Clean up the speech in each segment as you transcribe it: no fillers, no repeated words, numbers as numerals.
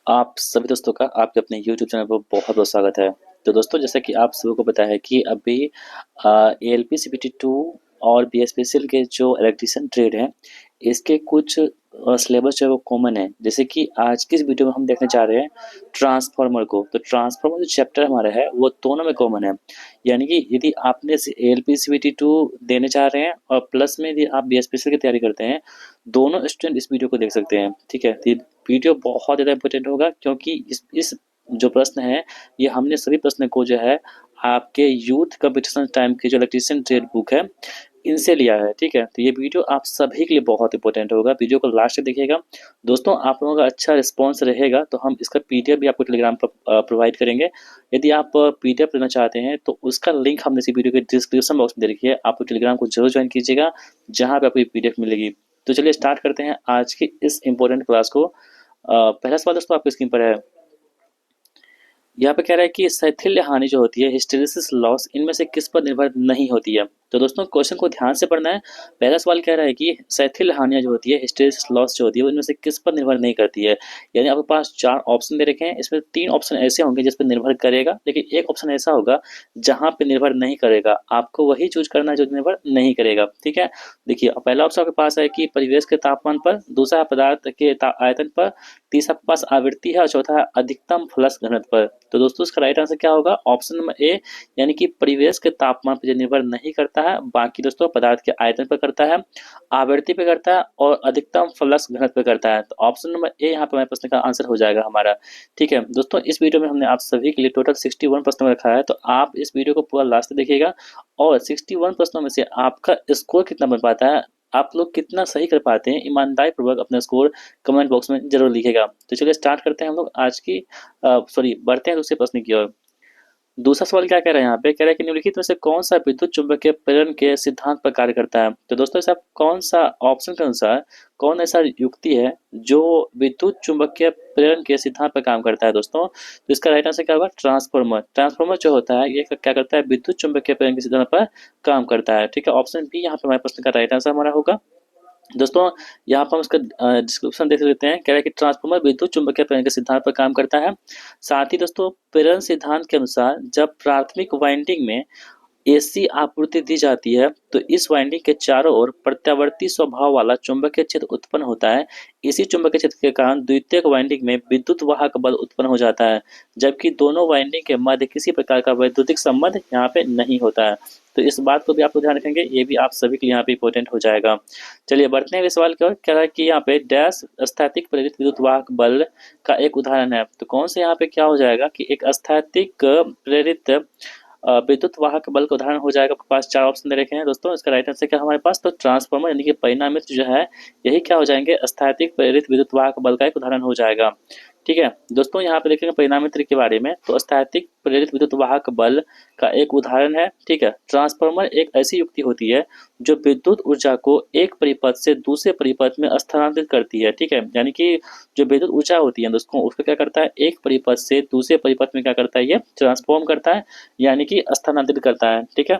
आप सभी दोस्तों का आपके अपने यूट्यूब चैनल पर बहुत-बहुत स्वागत है। तो दोस्तों जैसा कि आप सभी को पता है कि अभी एएलपी सीपीटी 2 और बीएसपीसीएल के जो इलेक्ट्रीशियन ट्रेड हैं, इसके कुछ सिलेबस जो है वो कॉमन है। जैसे कि आज की इस वीडियो में हम देखने जा रहे हैं ट्रांसफार्मर को। तो ट्रांसफार्मर जो चैप्टर हमारा है वो दोनों में कॉमन है। यानी कि यदि आपने एएलपी सीपीटी 2 देने जा रहे हैं और प्लस में यदि आप बीएसपीसीएल की तैयारी करते हैं, दोनों स्टूडेंट इस वीडियो को देख सकते हैं। ठीक है? तो वीडियो बहुत ज़्यादा इम्पोर्टेंट होगा क्योंकि इस जो प्रश्न है ये हमने सभी प्रश्न को जो है आपके यूथ कंपटीशन टाइम की जो इलेक्ट्रीशियन ट्रेड बुक है इनसे लिया है। ठीक है, तो ये वीडियो आप सभी के लिए बहुत इंपॉर्टेंट होगा। वीडियो को लास्ट तक देखिएगा। दोस्तों आप लोगों का अच्छा रिस्पॉन्स रहेगा तो हम इसका पीडीएफ भी आपको टेलीग्राम पर प्रोवाइड करेंगे। यदि आप पीडीएफ लेना चाहते हैं तो उसका लिंक हमने इसी वीडियो के डिस्क्रिप्शन बॉक्स में दे रखी है। आप टेलीग्राम को जरूर ज्वाइन कीजिएगा जहाँ पे आपको ये पीडीएफ मिलेगी। तो चलिए स्टार्ट करते हैं आज की इस इम्पोर्टेंट क्लास को। पहला सवाल दोस्तों आपकी स्क्रीन पर है। यहाँ पे कह रहा है कि शैथिल्य हानि जो होती है, हिस्टेरिसिस लॉस, इनमें से किस पर निर्भर नहीं होती है। तो दोस्तों क्वेश्चन को ध्यान से पढ़ना है। पहला सवाल कह रहा है कि शैथिल्य हानियां जो होती है, हिस्टेरिसिस लॉस जो होती है, वो इनमें से किस पर निर्भर नहीं करती है। यानी आपके पास 4 ऑप्शन दे रखे हैं, इसमें 3 ऑप्शन ऐसे होंगे जिस पर निर्भर करेगा, लेकिन एक ऑप्शन ऐसा होगा जहां पे निर्भर नहीं करेगा। आपको वही चूज करना है जो निर्भर नहीं करेगा। ठीक है, देखिए पहला ऑप्शन आपके पास है कि परिवेश के तापमान पर, दूसरा है पदार्थ के आयतन पर, तीसरा आपके पास आवृत्ति है और चौथा है अधिकतम फ्लक्स घनत्व पर। तो दोस्तों इसका राइट आंसर क्या होगा? ऑप्शन नंबर ए, यानी कि परिवेश के तापमान पर निर्भर नहीं करता है। बाकी दोस्तों पदार्थ के आयतन पर करता है, आवृत्ति पे करता है और अधिकतम फ्लक्स घनत्व पे करता है। तो ऑप्शन नंबर ए यहाँ पे हमारे प्रश्न का आंसर हो जाएगा हमारा। ठीक है दोस्तों, इस वीडियो में हमने आप सभी के लिए टोटल 61 प्रश्नों में रखा है, तो आप इस वीडियो को पूरा लास्ट तक देखिएगा और 61 प्रश्नों में से आपका स्कोर कितना बन पाता है, आप लोग कितना सही कर पाते हैं, ईमानदारी पूर्वक अपना स्कोर कमेंट बॉक्स में जरूर लिखेगा। तो चलिए स्टार्ट करते हैं हम लोग आज की बढ़ते हैं दूसरे प्रश्न की ओर। दूसरा सवाल क्या कह रहा है यहाँ पे? कह रहा है कि निम्नलिखित में से कौन सा विद्युत चुंबकीय प्रेरण के सिद्धांत पर कार्य करता है। तो दोस्तों ऐसा कौन सा ऑप्शन के अनुसार कौन ऐसा युक्ति है जो विद्युत चुंबकीय प्रेरण के सिद्धांत पर काम करता है दोस्तों? तो इसका राइट आंसर क्या होगा? ट्रांसफार्मर। ट्रांसफार्मर जो होता है ये क्या करता है? विद्युत चुंबकीय प्रेरण के सिद्धांत पर काम करता है। ठीक है, ऑप्शन बी यहाँ पे हमारे प्रश्न का राइट आंसर हमारा होगा। दोस्तों यहाँ पर हम इसका डिस्क्रिप्शन देख लेते हैं। कह रहा है कि ट्रांसफार्मर विद्युत चुंबकीय प्रेरण के सिद्धांत पर काम करता है। साथ ही दोस्तों प्रेरण सिद्धांत के अनुसार जब प्राथमिक वाइंडिंग में एसी आपूर्ति दी जाती है तो इस वाइंडिंग के चारों ओर प्रत्यावर्ती स्वभाव वाला चुंबकीय क्षेत्र उत्पन्न होता है। इसी चुंबकीय क्षेत्र के कारण द्वितीयक वाइंडिंग में विद्युत वाहक बल उत्पन्न हो जाता है, जबकि दोनों वाइंडिंग के मध्य किसी प्रकार का वैद्युतिक संबंध यहाँ पे नहीं होता है। तो इस बात को भी आप ध्यान रखेंगे, ये भी आप सभी के लिए यहाँ पे इंपॉर्टेंट हो जाएगा। चलिए बढ़ते हैं सवाल की ओर। कह रहा है कि यहाँ पे डैश स्थैतिक प्रेरित विद्युत वाहक बल का एक उदाहरण है। तो कौन से यहाँ पे क्या हो जाएगा कि एक स्थैतिक प्रेरित विद्युत वाहक बल का उदाहरण हो जाएगा। आपके पास 4 ऑप्शन दे रखे हैं दोस्तों, इसका राइट आंसर क्या हमारे पास? तो ट्रांसफार्मर यानी कि परिणामित जो है यही क्या हो जाएंगे? स्थैतिक प्रेरित विद्युत वाहक बल का एक उदाहरण हो जाएगा। ठीक है दोस्तों, यहाँ पे देखेंगे परिणामित के बारे में, तो स्थैतिक प्रेरित विद्युत वाहक बल का एक उदाहरण है। ठीक है, ट्रांसफार्मर एक ऐसी युक्ति होती है जो विद्युत ऊर्जा को एक परिपथ से दूसरे परिपथ में स्थानांतरित करती है। ठीक है, यानी कि जो विद्युत ऊर्जा होती है दोस्तों उसको क्या करता है? एक परिपथ से दूसरे परिपथ में क्या करता है? ये ट्रांसफॉर्म करता है, यानी कि स्थानांतरित करता है। ठीक है,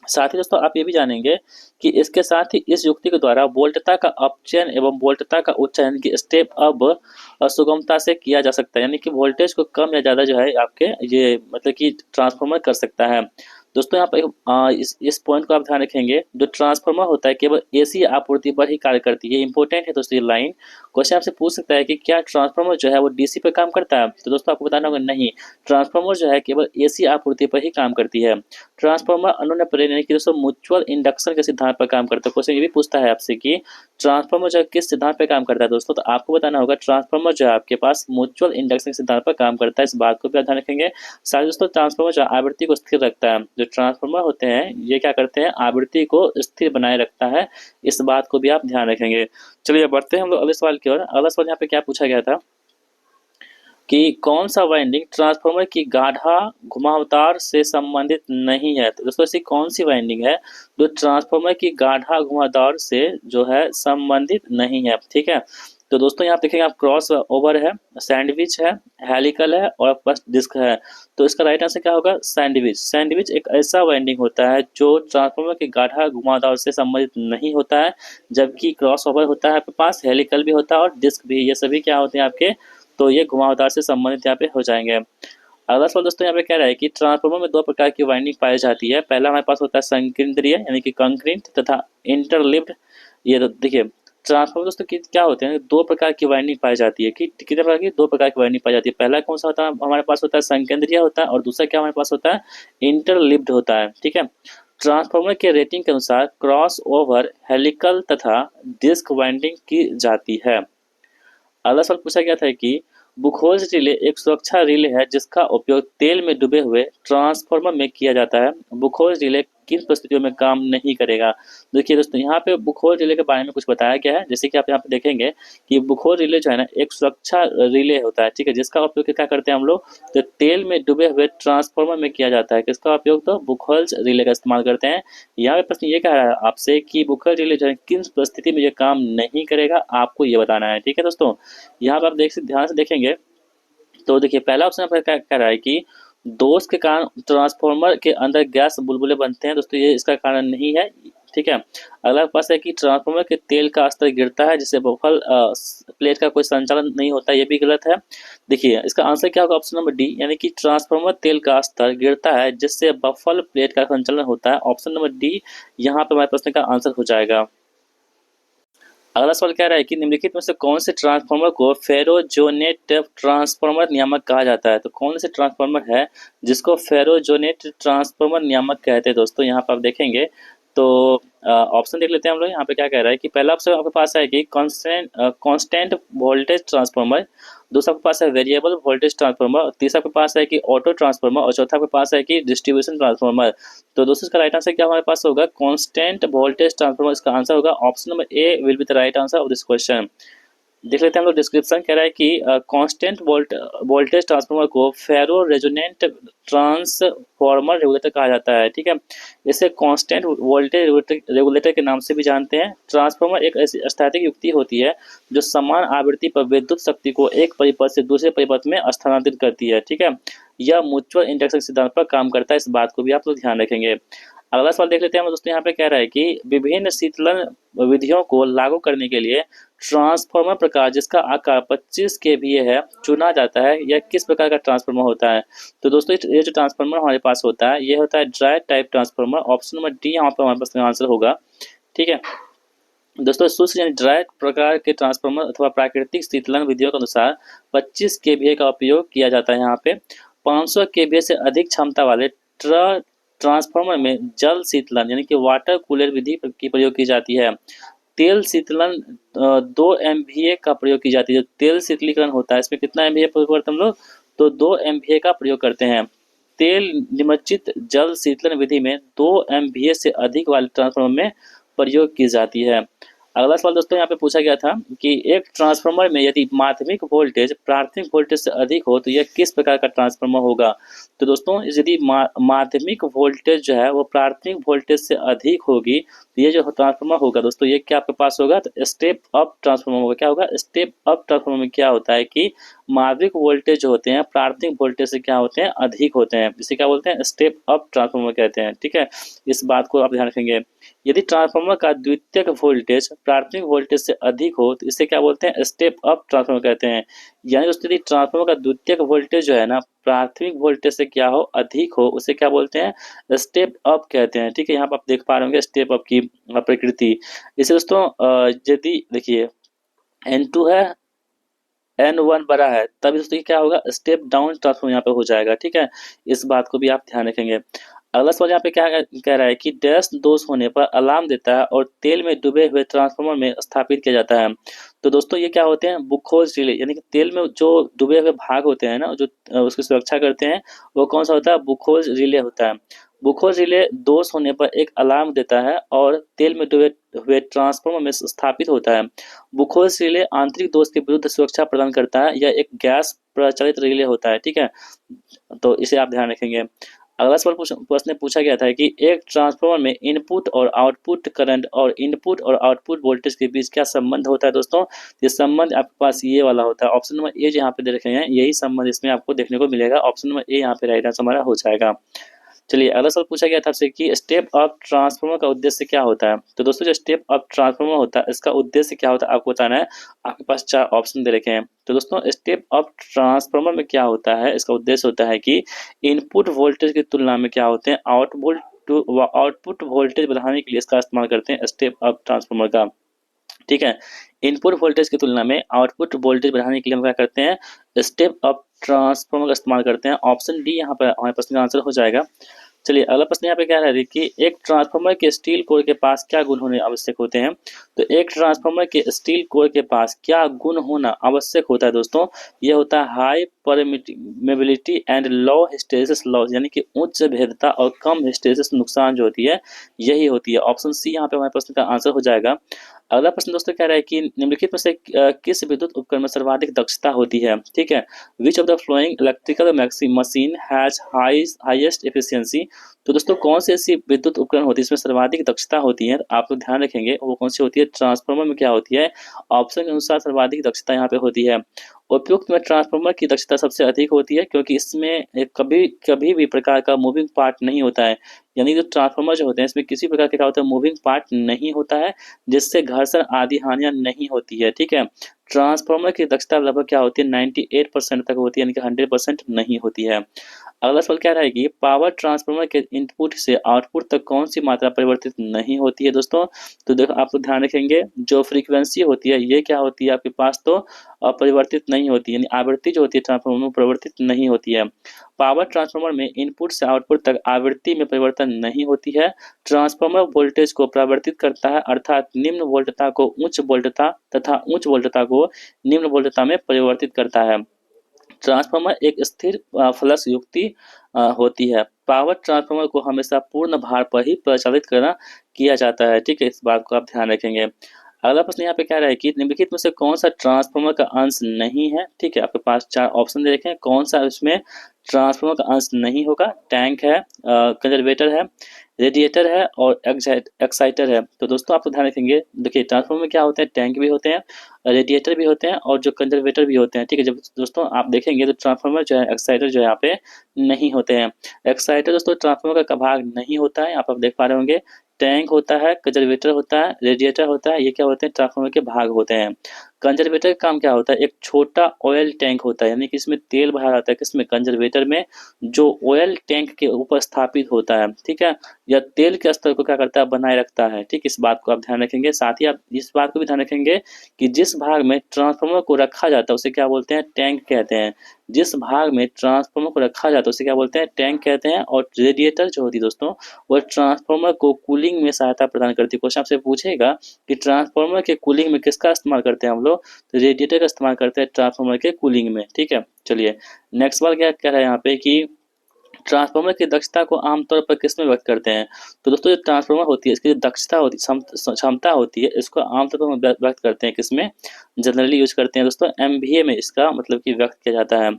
साथ ही दोस्तों आप ये भी जानेंगे कि इसके साथ ही इस युक्ति के द्वारा वोल्टता का अपचयन एवं वोल्टता का उच्चयन की स्टेप अब सुगमता से किया जा सकता है, यानी कि वोल्टेज को कम या ज्यादा जो है आपके ये मतलब कि ट्रांसफार्मर कर सकता है। दोस्तों यहाँ पर इस पॉइंट को आप ध्यान रखेंगे, जो ट्रांसफार्मर होता है केवल एसी आपूर्ति पर ही कार्य करती है। इंपॉर्टेंट है दोस्तों ये लाइन। क्वेश्चन आपसे पूछ सकता है कि क्या ट्रांसफार्मर जो है वो डीसी पर काम करता है? तो दोस्तों आपको बताना होगा नहीं, ट्रांसफार्मर जो है केवल एसी आपूर्ति पर ही काम करती है। ट्रांसफार्मर अनन्य प्रेरण यानी कि दोस्तों म्यूचुअल इंडक्शन के सिद्धांत पर काम करता है। क्वेश्चन ये भी पूछता है आपसे कि ट्रांसफार्मर जो है किस सिद्धांत पर काम करता है दोस्तों? तो आपको बताना होगा ट्रांसफार्मर जो है आपके पास म्यूचुअल इंडक्शन के सिद्धांत पर काम करता है। इस बात को भी ध्यान रखेंगे। साथ दोस्तों ट्रांसफार्मर जो आवृत्ति को स्थिर रखता है। जो ट्रांसफार्मर होते हैं ये क्या करते हैं? आवृत्ति को स्थिर बनाए रखता है। इस बात को भी आप ध्यान रखेंगे। चलिए बढ़ते हैं हम लोग अगले सवाल की ओर। अगला सवाल यहाँ पे क्या पूछा गया था कि कौन सा वाइंडिंग ट्रांसफार्मर की गाढ़ा घुमावदार से संबंधित नहीं है? तो दोस्तों ऐसी कौन सी वाइंडिंग है जो ट्रांसफार्मर की गाढ़ा घुमावदार से जो है संबंधित नहीं है? ठीक है, तो दोस्तों यहाँ देखेंगे आप क्रॉस ओवर है, सैंडविच है, हेलिकल है और प्लस डिस्क है। तो इसका राइट आंसर क्या होगा? सैंडविच। सैंडविच एक ऐसा वाइंडिंग होता है जो ट्रांसफार्मर के गाढ़ा घुमावदार से संबंधित नहीं होता है, जबकि क्रॉस ओवर होता है आपके पास, हेलिकल भी होता है और डिस्क भी। ये सभी क्या होते हैं? आपके तो ये घुमावदार से संबंधित यहाँ पे हो जाएंगे। अगला सवाल दोस्तों यहाँ पे कह रहा है कि ट्रांसफार्मर में दो प्रकार की वाइंडिंग पाई जाती है। पहला हमारे पास होता है संकेंद्रीय यानी कि कंक्रीट तथा इंटरलिप्ड। ये देखिए ट्रांसफार्मर दोस्तों क्या होते हैं, दो प्रकार की वाइंडिंग पाई जाती है कि कितने प्रकार की, दो प्रकार की वाइंडिंग पाई जाती है। पहला कौन सा होता है हमारे पास, होता है संकेंद्रीय होता है, और दूसरा क्या हमारे पास होता है, इंटरलिप्ड होता है। ठीक है, ट्रांसफार्मर के रेटिंग के अनुसार क्रॉस ओवर, हेलिकल तथा डिस्क वाइंडिंग की जाती है। अगला सवाल पूछा गया था कि बुखोज रिले एक सुरक्षा रिले है जिसका उपयोग तेल में डूबे हुए ट्रांसफार्मर में किया जाता है। बुखोज रिले किन परिस्थितियों में काम नहीं करेगा। देखिए दोस्तों यहाँ पे बुखोज रिले के बारे में कुछ बताया गया है। जैसे कि आप यहाँ पे देखेंगे कि बुखोज रिले जो है ना एक सुरक्षा रिले होता है, ठीक है, जिसका उपयोग क्या करते हैं हम लोग, तो तेल में डूबे हुए ट्रांसफार्मर में किया जाता है। किसका उपयोग, तो बुखोज रिले का इस्तेमाल करते हैं। यहाँ पे प्रश्न ये कह रहा है आपसे कि बुखोज रिले जो है किन परिस्थिति में ये काम नहीं करेगा, आपको ये बताना है। ठीक है दोस्तों, यहाँ पर आप ध्यान से देखेंगे तो देखिए पहला ऑप्शन पर क्या कह रहा है कि दोष के कारण ट्रांसफार्मर के अंदर गैस बुलबुले बनते हैं। दोस्तों ये इसका कारण नहीं है। ठीक है, अगला पास है कि ट्रांसफार्मर के तेल का स्तर गिरता है जिससे बफल प्लेट का कोई संचालन नहीं होता, ये भी गलत है। देखिए इसका आंसर क्या होगा, ऑप्शन नंबर डी, यानी कि ट्रांसफार्मर तेल का स्तर गिरता है जिससे बफल प्लेट का संचालन होता है। ऑप्शन नंबर डी यहाँ पर हमारे प्रश्न का आंसर हो जाएगा। अगला सवाल कह रहा है कि निम्नलिखित में से कौन से ट्रांसफार्मर को फेरोजोनेट ट्रांसफार्मर नियामक कहा जाता है। तो कौन से ट्रांसफार्मर है जिसको फेरोजोनेट ट्रांसफार्मर नियामक कहते हैं। दोस्तों यहाँ पर आप देखेंगे तो ऑप्शन देख लेते हैं हम लोग। यहाँ पे क्या कह रहा है कि पहला ऑप्शन आपके पास है कि कांस्टेंट वोल्टेज ट्रांसफार्मर, दूसरा आपके पास है वेरिएबल वोल्टेज ट्रांसफार्मर, तीसरा आपके पास है कि ऑटो ट्रांसफार्मर, और चौथा आपके पास है कि डिस्ट्रीब्यूशन ट्रांसफार्मर। तो दोस्तों इसका राइट आंसर क्या हमारे पास होगा, कांस्टेंट वोल्टेज ट्रांसफार्मर इसका आंसर होगा। Option number A will be the right answer of this question. देख लेते हैं हम लोग डिस्क्रिप्शन। कह रहा है कि कांस्टेंट वोल्टेज ट्रांसफार्मर को फेरो रेजोनेंट ट्रांसफार्मर रेगुलेटर कहा जाता है। ठीक है, इसे कांस्टेंट वोल्टेज रेगुलेटर के नाम से भी जानते हैं। ट्रांसफार्मर एक ऐसी स्थैतिक युक्ति होती है जो समान आवृत्ति पर विद्युत शक्ति को एक परिपथ से दूसरे परिपथ में स्थानांतरित करती है। ठीक है, यह म्यूचुअल इंडक्शन सिद्धांत पर काम करता है, इस बात को भी आप लोग ध्यान रखेंगे। अगला सवाल देख लेते हैं हम दोस्तों। यहाँ पे कह रहा है कि विभिन्न शीतलन विधियों को लागू करने के लिए ट्रांसफार्मर प्रकार जिसका आकार 25 केवीए है चुना जाता है, यह किस प्रकार का ट्रांसफार्मर होता है। तो दोस्तों ये जो ट्रांसफार्मर हमारे पास होता है ये होता है dry type transformer. Option number D यहाँ पर हमारे पास आंसर होगा। ठीक है दोस्तों, शुष्क यानी ड्राई प्रकार के ट्रांसफार्मर अथवा प्राकृतिक शीतलन विधियों के अनुसार 25 केवीए का उपयोग किया जाता है। यहाँ पे 500 केवीए से अधिक क्षमता वाले ट्रांसफार्मर में जल शीतलन यानी कि वाटर कूलर विधि की प्रयोग की जाती है। तेल शीतलन 2 MVA का प्रयोग की जाती है। जो तेल शीतलीकरण होता है इसमें कितना MVA प्रयोग करते हैं हम लोग, तो 2 MVA का प्रयोग करते हैं। तेल निमज्जित जल शीतलन विधि में 2 MVA से अधिक वाले ट्रांसफार्मर में प्रयोग की जाती है। अगला सवाल दोस्तों यहाँ पे पूछा गया था कि एक ट्रांसफार्मर में यदि माध्यमिक वोल्टेज प्राथमिक वोल्टेज से अधिक हो तो यह किस प्रकार का ट्रांसफार्मर होगा। तो दोस्तों यदि माध्यमिक वोल्टेज जो है वो प्राथमिक वोल्टेज से अधिक होगी तो ये जो ट्रांसफार्मर होगा दोस्तों ये क्या आपके पास होगा, तो स्टेप अप ट्रांसफार्मर होगा। क्या होगा, स्टेप अप ट्रांसफार्मर में क्या होता है कि माध्यमिक वोल्टेज जो होते हैं प्राथमिक वोल्टेज से क्या होते हैं, अधिक होते हैं, इसे क्या बोलते हैं, स्टेप अप ट्रांसफार्मर कहते हैं। ठीक है, इस बात को आप ध्यान रखेंगे। यदि ट्रांसफार्मर का द्वितीयक वोल्टेज प्राथमिक वोल्टेज से अधिक हो तो इसे क्या बोलते हैं, स्टेप अप ट्रांसफार्मर कहते हैं। यानी दोस्तों यदि ट्रांसफार्मर का द्वितीयक वोल्टेज जो है ना प्राथमिक वोल्टेज से क्या हो, अधिक हो, उसे क्या बोलते हैं, स्टेप अप कहते हैं। ठीक है, यहाँ पर आप देख पा रहे होंगे स्टेप अप की प्रकृति। इसे दोस्तों यदि देखिए N2 है, N1 बड़ा है, तब दोस्तों क्या होगा, स्टेप डाउन ट्रांसफार्मर यहाँ पे हो जाएगा। ठीक है, इस बात को भी आप ध्यान रखेंगे। अगला सवाल यहाँ पे क्या कह रहा है कि डैश दोष होने पर अलार्म देता है और तेल में डूबे हुए ट्रांसफार्मर में स्थापित किया जाता है। तो दोस्तों ये क्या होते हैं, बुखोज रिले, यानी कि तेल में जो डूबे हुए भाग होते हैं ना जो उसकी सुरक्षा करते हैं वो कौन सा होता है, बुखोज रिले होता है। बुखोज रिले दोष होने पर एक अलार्म देता है और तेल में डूबे हुए ट्रांसफार्मर में स्थापित होता है। बुखोज रिले आंतरिक दोष के विरुद्ध सुरक्षा प्रदान करता है। यह एक गैस प्रचालित रिले होता है। ठीक है, तो इसे आप ध्यान रखेंगे। अगला सवाल प्रश्न पूछा गया था कि एक ट्रांसफार्मर में इनपुट और आउटपुट करंट और इनपुट और आउटपुट वोल्टेज के बीच क्या संबंध होता है। दोस्तों ये संबंध आपके पास ये वाला होता है। ऑप्शन नंबर ए यहाँ पे दे रखे हैं, यही संबंध इसमें आपको देखने को मिलेगा। ऑप्शन नंबर ए यहाँ पे राइट आंसर हमारा हो जाएगा। चलिए अगला सवाल पूछा गया था आपसे कि स्टेप अप ट्रांसफार्मर का उद्देश्य क्या होता है। तो दोस्तों जो स्टेप अप ट्रांसफार्मर होता है इसका उद्देश्य क्या होता है आपको बताना है। आपके पास 4 ऑप्शन दे रखे हैं। तो दोस्तों स्टेप अप ट्रांसफार्मर में क्या होता है, इसका उद्देश्य होता है कि इनपुट वोल्टेज की तुलना में क्या होते हैं आउटपुट वोल्टेज बढ़ाने के लिए इसका इस्तेमाल करते हैं स्टेप अप ट्रांसफार्मर का। ठीक है, इनपुट वोल्टेज की तुलना में आउटपुट वोल्टेज बढ़ाने के लिए हम क्या करते हैं स्टेप अप ट्रांसफार्मर का इस्तेमाल करते हैं। ऑप्शन डी यहाँ पर हमारे प्रश्न का आंसर हो जाएगा। चलिए अगला प्रश्न यहाँ पे क्या है कि एक ट्रांसफार्मर के स्टील कोर के पास क्या गुण होने आवश्यक होते हैं। तो एक ट्रांसफार्मर के स्टील कोर के पास क्या गुण होना आवश्यक होता है दोस्तों, यह होता है high permeability and low hysteresis loss, यानी कि उच्च भेद्यता और कम हिस्टेरिसिस नुकसान जो होती है यही होती है। ऑप्शन सी यहाँ पे हमारे प्रश्न का आंसर हो जाएगा। अगला प्रश्न दोस्तों कह रहा है कि निम्नलिखित में से किस विद्युत उपकरण में सर्वाधिक दक्षता होती है। ठीक है, which of the flowing electrical machine has highest efficiency. तो दोस्तों कौन सी ऐसी विद्युत उपकरण होती है इसमें सर्वाधिक दक्षता होती है, आप लोग ध्यान रखेंगे वो कौन सी होती है। ट्रांसफार्मर में क्या होती है, ऑप्शन के अनुसार सर्वाधिक दक्षता यहाँ पे होती है। उपयुक्त में ट्रांसफार्मर की दक्षता सबसे अधिक होती है क्योंकि इसमें कभी कभी भी प्रकार का मूविंग पार्ट नहीं होता है, यानी जो ट्रांसफार्मर जो होते हैं इसमें किसी प्रकार के क्या होता है मूविंग पार्ट नहीं होता है, जिससे घर्षण आदि हानियां नहीं होती है। ठीक है, ट्रांसफार्मर की दक्षता लगभग क्या होती है 98% तक होती है, यानी कि 100% नहीं होती है। अगला सवाल क्या रहेगी, पावर ट्रांसफार्मर के इनपुट से आउटपुट तक कौन सी मात्रा परिवर्तित नहीं होती है दोस्तों। तो देखो आप लोग ध्यान रखेंगे जो फ्रीक्वेंसी होती है ये क्या होती है आपके पास तो अपरिवर्तित नहीं होती, यानी आवृत्ति जो होती है ट्रांसफार्मर में परिवर्तित नहीं होती है। पावर ट्रांसफार्मर में इनपुट से आउटपुट तक आवृत्ति में परिवर्तन नहीं होती है। ट्रांसफार्मर वोल्टेज को परिवर्तित करता है, अर्थात निम्न वोल्टता को उच्च वोल्टता तथा उच्च वोल्टता को निम्न वोल्टता में परिवर्तित करता है। ट्रांसफार्मर एक स्थिर फ्लक्स युक्ति होती है। पावर ट्रांसफार्मर को हमेशा पूर्ण भार पर ही प्रचालित करना किया जाता है। ठीक है, इस बात को आप ध्यान रखेंगे। अगला प्रश्न यहाँ पे क्या रहा है कि निम्नलिखित में से कौन सा ट्रांसफार्मर का अंश नहीं है। ठीक है, आपके पास 4 ऑप्शन दे रखे हैं, कौन सा इसमें ट्रांसफार्मर का अंश नहीं होगा। टैंक है, कंजर्वेटर है, रेडिएटर है और एक्साइटर है। तो दोस्तों आप ध्यान रखेंगे, देखिए ट्रांसफार्मर में क्या होते हैं टैंक भी होते हैं, रेडिएटर भी होते हैं और जो कंजर्वेटर भी होते हैं। ठीक है, जब दोस्तों आप देखेंगे तो ट्रांसफार्मर जो है एक्साइटर जो है यहाँ पे नहीं होते हैं। एक्साइटर दोस्तों ट्रांसफार्मर का भाग नहीं होता है, यहाँ पर आप देख पा रहे होंगे। टैंक होता है, कंजर्वेटर होता है, रेडिएटर होता है, ये क्या होते हैं ट्रांसफार्मर के भाग होते हैं। कंजर्वेटर का काम क्या होता है, एक छोटा ऑयल टैंक होता है, यानी कि इसमें तेल भरा जाता है किसमें कंजर्वेटर में, जो ऑयल टैंक के ऊपर स्थापित होता है। ठीक है, यह तेल के स्तर को क्या करता है बनाए रखता है। ठीक, इस बात को आप ध्यान रखेंगे। साथ ही आप इस बात को भी ध्यान रखेंगे कि जिस भाग में ट्रांसफार्मर को रखा जाता है उसे क्या बोलते हैं टैंक कहते हैं। जिस भाग में ट्रांसफार्मर को रखा जाता है उसे क्या बोलते हैं टैंक कहते हैं। और रेडिएटर जो होती है दोस्तों वह ट्रांसफार्मर को कूलिंग में सहायता प्रदान करती है। क्वेश्चन आपसे पूछेगा कि ट्रांसफार्मर के कूलिंग में किसका इस्तेमाल करते हैं हम लोग, तो रेडिएटर का इस्तेमाल करते हैं ट्रांसफार्मर के कूलिंग में। ठीक है, चलिए नेक्स्ट सवाल क्या कह रहा है यहाँ पे कि ट्रांसफार्मर की दक्षता को आमतौर पर किसमें व्यक्त करते हैं। तो दोस्तों जो ट्रांसफार्मर होती है इसकी जो दक्षता होती है क्षमता होती है इसको आमतौर पर हम व्यक्त करते हैं किसमें, जनरली यूज करते हैं दोस्तों एमवीए में, इसका मतलब कि व्यक्त किया जाता है।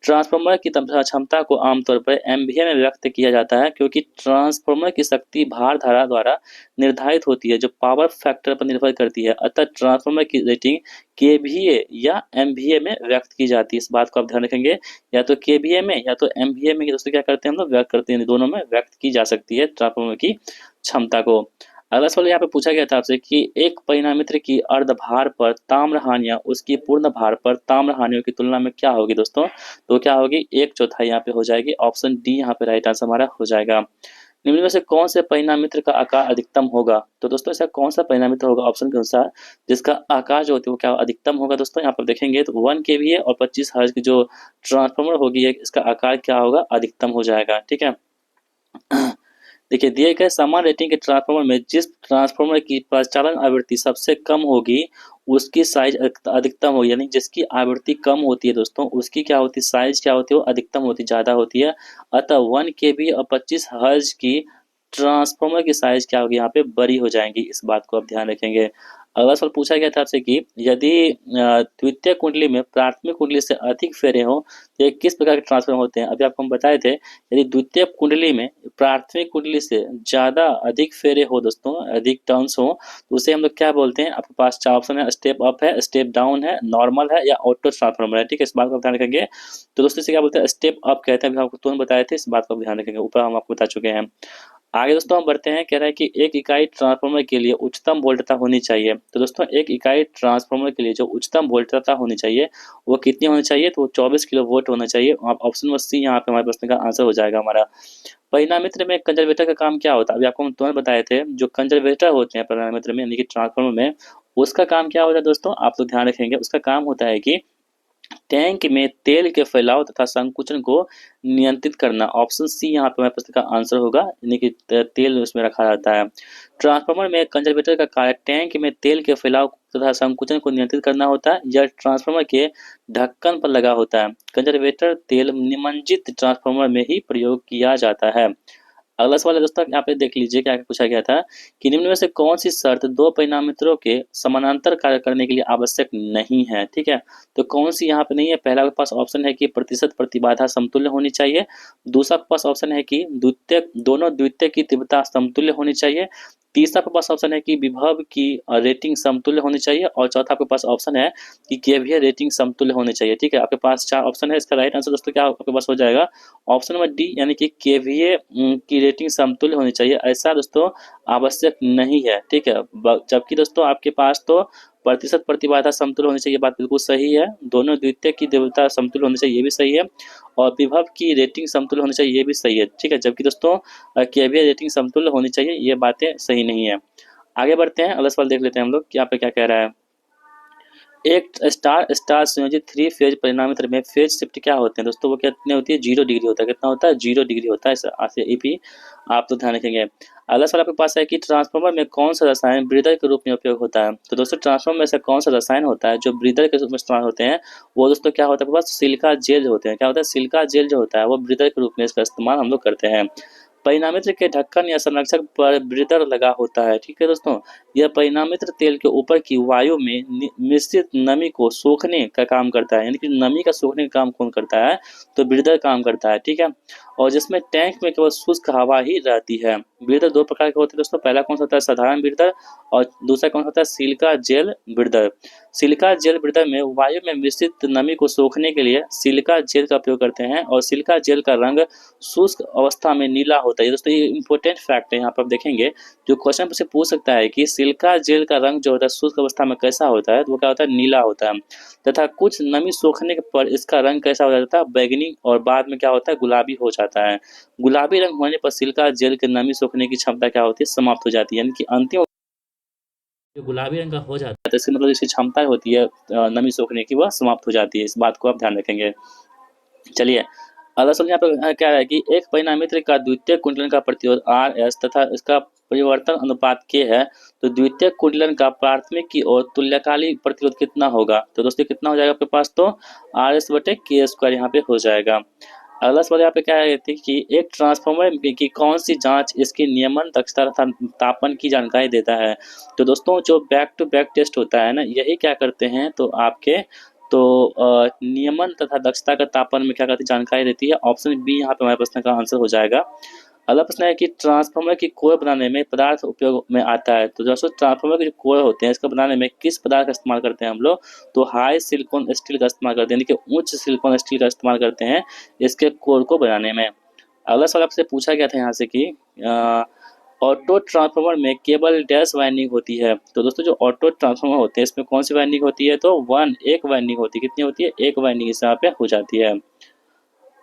ट्रांसफार्मर की क्षमता को आमतौर पर एमवीए में व्यक्त किया जाता है क्योंकि ट्रांसफार्मर की शक्ति भार धारा द्वारा निर्धारित होती है जो पावर फैक्टर पर निर्भर करती है। अतः ट्रांसफार्मर की रेटिंग केवीए या एमवीए में व्यक्त की जाती है। इस बात को आप ध्यान रखेंगे, या तो केवीए में या तो एमवीए में दोस्तों क्या करते हैं हम लोग व्यक्त करते हैं, दोनों में व्यक्त की जा सकती है ट्रांसफार्मर की क्षमता को। अगला सवाल यहाँ पे पूछा गया था आपसे कि एक परिणामित्र की अर्ध भार पर ताम्र हानियां उसकी पूर्ण भार पर ताम्र हानियों की तुलना में क्या होगी दोस्तों, तो क्या होगी 1/4 यहाँ पे हो जाएगी। ऑप्शन डी यहाँ पे राइट आंसर हमारा हो जाएगा। निम्न में से कौन से परिणामित्र का आकार अधिकतम होगा। तो दोस्तों ऐसा कौन सा परिणामित्र होगा ऑप्शन के अनुसार जिसका आकार जो होती है वो क्या अधिकतम होगा। दोस्तों यहाँ पर देखेंगे तो 1 केवीए और 25 हर्ट्ज की जो ट्रांसफार्मर होगी इसका आकार क्या होगा अधिकतम हो जाएगा। ठीक है, देखिए दिए गए समान रेटिंग के ट्रांसफार्मर में जिस ट्रांसफार्मर की प्रचालन आवृत्ति सबसे कम होगी उसकी साइज अधिकतम होगी, यानी जिसकी आवृत्ति कम होती है दोस्तों उसकी क्या होती है साइज क्या होती है वो अधिकतम होती ज्यादा होती है। अतः 1 केवी और 25 हर्ट्ज की ट्रांसफार्मर की साइज क्या होगी यहाँ पे बड़ी हो जाएंगी। इस बात को आप ध्यान रखेंगे। अगला सवाल पूछा गया था आपसे कि यदि द्वितीय कुंडली में प्राथमिक कुंडली से अधिक फेरे हों तो ये किस प्रकार के ट्रांसफॉर्म होते हैं। अभी आपको हम बताए थे, यदि द्वितीय कुंडली में प्राथमिक कुंडली से ज़्यादा अधिक फेरे हो दोस्तों, अधिक टर्न्स हो, तो उसे हम लोग क्या बोलते हैं। आपके पास 4 ऑप्शन है, स्टेप अप है, स्टेप डाउन है, नॉर्मल है या ऑटो ट्रांसफॉर्मर है। ठीक है, इस बात का ध्यान रखेंगे। तो दोस्तों इसे क्या बोलते हैं, स्टेप अप कहते हैं। अभी आपको तुरंत बताए थे, इस बात का ध्यान रखेंगे, ऊपर हम आपको बता चुके हैं। आगे दोस्तों हम बढ़ते हैं, कह रहा है कि एक इकाई ट्रांसफार्मर के लिए उच्चतम वोल्टता होनी चाहिए। तो दोस्तों एक इकाई ट्रांसफार्मर के लिए जो उच्चतम वोल्टता होनी चाहिए वो कितनी होनी चाहिए, तो वो 24 किलो वोल्ट होना चाहिए। आप ऑप्शन नंबर सी यहाँ पे हमारे प्रश्न का आंसर हो जाएगा हमारा। परिणामित्र में कंजर्वेटर का काम क्या होता है। अभी आपको हम तुरंत बताए थे, जो कंजर्वेटर होते हैं परिणामित्र में यानी कि ट्रांसफार्मर में, उसका काम क्या होता है दोस्तों, आप लोग ध्यान रखेंगे। उसका काम होता है कि टैंक में तेल के फैलाव तथा संकुचन को नियंत्रित करना। ऑप्शन सी यहाँ पे हमारे प्रश्न का आंसर होगा, यानी कि तेल उसमें रखा जाता है। ट्रांसफार्मर में कंजर्वेटर का कार्य टैंक में तेल के फैलाव तथा संकुचन को नियंत्रित करना होता है। यह ट्रांसफार्मर के ढक्कन पर लगा होता है। कंजर्वेटर तेल निमज्जित ट्रांसफार्मर में ही प्रयोग किया जाता है। अगला सवाल है दोस्तों, यहाँ पे देख लीजिए क्या पूछा गया था कि निम्न में से कौन सी शर्त दो परिणामित्रों के समानांतर कार्य करने के लिए आवश्यक नहीं है। ठीक है, तो कौन सी यहाँ पे नहीं है। पहला आपके पास ऑप्शन है कि प्रतिशत प्रतिबाधा समतुल्य होनी चाहिए। दूसरा आपके पास ऑप्शन है कि दोनों द्वितीय की तीव्रता समतुल्य होनी चाहिए। तीसरा आपके पास ऑप्शन है कि विभव की रेटिंग समतुल्य होनी चाहिए। और चौथा आपके पास ऑप्शन है कि केवीए रेटिंग समतुल्य होनी चाहिए। ठीक है, आपके पास 4 ऑप्शन है। इसका राइट आंसर दोस्तों क्या आपके पास हो जाएगा, ऑप्शन नंबर डी, यानी कि केवीए की रेटिंग समतुल्य होनी चाहिए। ऐसा दोस्तों आवश्यक नहीं है। ठीक है, जबकि दोस्तों आपके पास तो प्रतिशत प्रतिबाधा समतुल्य होनी चाहिए, बात बिल्कुल सही है। दोनों द्वितीय की तीव्रता समतुल्य होनी चाहिए, ये भी सही है। और विभव की रेटिंग समतुल्य होनी चाहिए, ये भी सही है। ठीक है, जबकि दोस्तों केवीए रेटिंग समतुल्य होनी चाहिए, ये बातें सही नहीं है। आगे बढ़ते हैं, अगला सवाल देख लेते हैं हम लोग कि यहाँ पे क्या कह रहा है। एक स्टार स्टार संयोजित 3 फेज परिणामित्र में फेज शिफ्ट क्या होते हैं दोस्तों, वो कितने होती है, 0 डिग्री होता है। कितना होता है, 0 डिग्री होता है। ईपी आप तो ध्यान रखेंगे। अगला सवाल आपके पास है कि ट्रांसफार्मर में कौन सा रसायन ब्रीदर के रूप में उपयोग होता है। तो दोस्तों ट्रांसफार्मर में से कौन सा रसायन होता है जो ब्रीदर के रूप में इस्तेमाल होते हैं, वो दोस्तों क्या होता है आपके पास, सिलिका जेल होते हैं। क्या होता है, सिलिका जेल जो होता है वो ब्रीदर के रूप में इसका इस्तेमाल हम लोग करते हैं। परिणामित्र के ढक्कन या संरक्षक पर ब्रीदर लगा होता है। ठीक है दोस्तों, यह परिणामित्र तेल के ऊपर की वायु में मिश्रित नमी को सोखने का काम करता है। यानी कि नमी का सोखने का काम कौन करता है, तो ब्रीदर काम करता है। ठीक है, और जिसमें टैंक में केवल शुष्क हवा ही रहती है। ब्रीदर दो प्रकार के होते हैं दोस्तों, पहला कौन सा होता है, साधारण ब्रीदर, और दूसरा कौन सा होता है, silica gel breather. Silica gel breather में वायु में मिश्रित नमी को सोखने के लिए सिलिका जेल का उपयोग करते हैं, और सिलिका जेल का रंग शुष्क अवस्था में नीला होता है। दोस्तों ये इंपॉर्टेंट फैक्ट है, यहाँ पर आप देखेंगे जो क्वेश्चन से पूछ सकता है कि सिलिका जेल का रंग जो होता है शुष्क अवस्था में कैसा होता है, तो वो क्या होता है, नीला होता है। तथा कुछ नमी सोखने पर इसका रंग कैसा हो जाता है, बैगनी, और बाद में क्या होता है, गुलाबी हो जाता है। गुलाबी रंग होने पर सिलिका जेल के नमी सोखने की क्षमता क्या होती है, समाप्त हो जाती है। यानी कि अंतिम जो गुलाबी रंग का हो जाता है, तो इसका मतलब इसकी क्षमता होती है नमी सोखने की, वह समाप्त हो जाती है। इस बात को आप ध्यान रखेंगे। चलिए अगला सवाल यहाँ पे क्या है कि एक परिणामित्र का द्वितीय कुंडलन का प्रतिरोध आर एस तथा इसका परिवर्तन अनुपात के है, तो द्वितीय कुंडलन का प्राथमिक की ओर तुल्यकालिक प्रतिरोध कितना होगा। तो दोस्तों कितना हो जाएगा आपके पास, तो आर एस बटे के स्क्वायर यहाँ पे हो जाएगा। अगला सवाल यहाँ पे क्या है कि एक ट्रांसफार्मर की कौन सी जांच इसकी नियमन दक्षता तथा तापन की जानकारी देता है। तो दोस्तों जो बैक टू बैक टेस्ट होता है ना, यही क्या करते हैं, तो आपके तो नियमन तथा दक्षता का तापन में क्या करती जानकारी देती है। ऑप्शन बी यहाँ पे हमारे प्रश्न का आंसर हो जाएगा। अगला प्रश्न है कि ट्रांसफार्मर की कोर बनाने में पदार्थ उपयोग में आता है। तो दोस्तों ट्रांसफार्मर के जो कोर होते हैं इसका बनाने में किस पदार्थ का इस्तेमाल करते हैं हम लोग, तो हाई सिलिकॉन स्टील का इस्तेमाल करते हैं, यानी कि उच्च सिलिकॉन स्टील का इस्तेमाल करते हैं इसके कोर को बनाने में। अगला सवाल आपसे पूछा गया था यहाँ से कि ऑटो ट्रांसफार्मर में केवल डैश वाइंडिंग होती है। तो दोस्तों जो ऑटो ट्रांसफार्मर होते हैं इसमें कौन सी वाइंडिंग होती है, तो एक वाइंडिंग होती है। कितनी होती है, एक वाइंडिंग इस यहाँ पे हो जाती है।